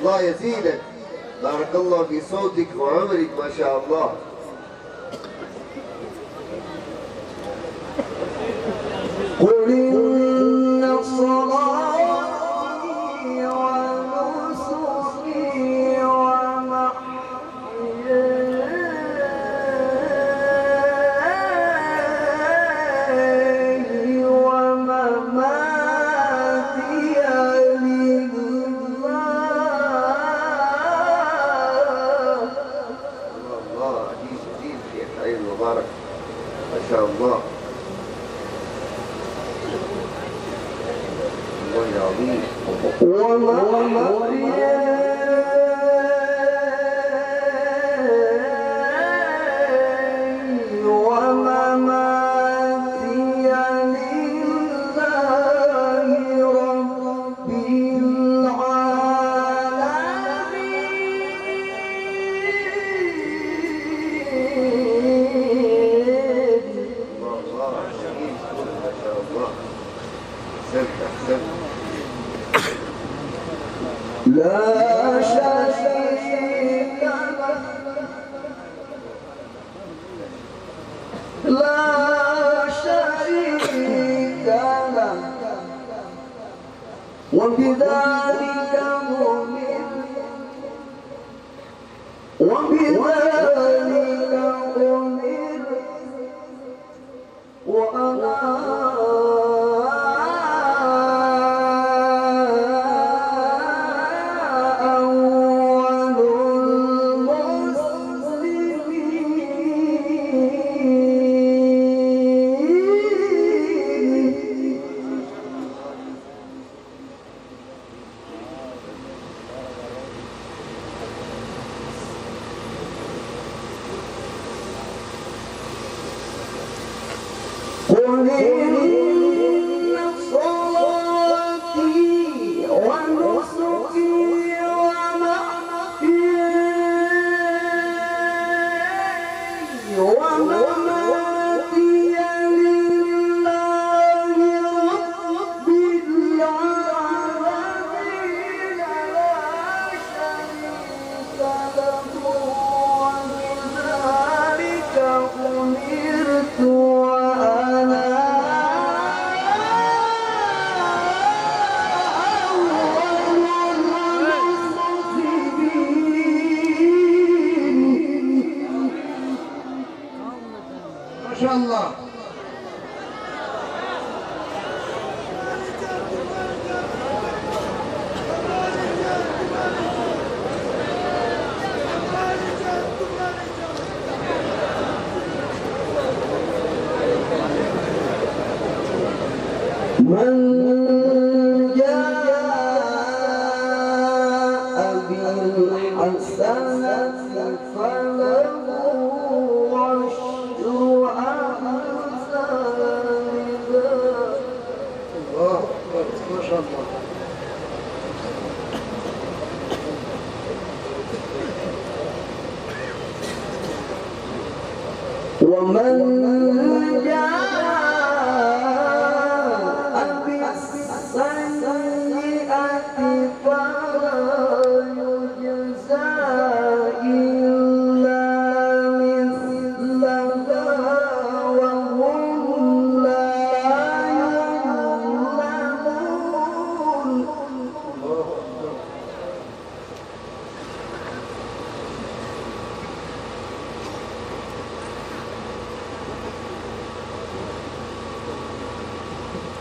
الله يزيدك. بارك الله في صوتك وعمرك ما شاء الله. قل إن صلاتي ونسكي ومحياي ومماتي مبارك ما شاء الله. الله العظيم. لا شريك له وبذلك أمرت وأنا قل إن صلاتي ونسكي ومحياي ومماتي لله رب العالمين لا شريك له وبذلك أمرت وأنا ما شاء الله. من جاء بالحسنة فله عشر أمثالها. الله ما شاء الله. ومن جاء بالسيئة فلا يجزى إلا مثلها وهم لا يظلمون.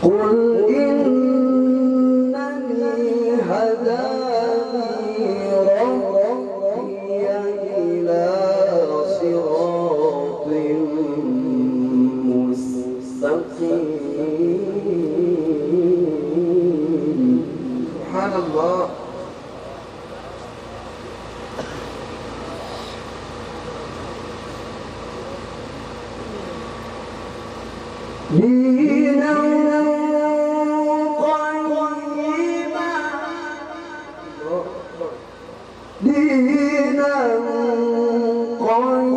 قل إنني هداني ربي إلى صراط Subhanallah. دينا قيما دينا قيما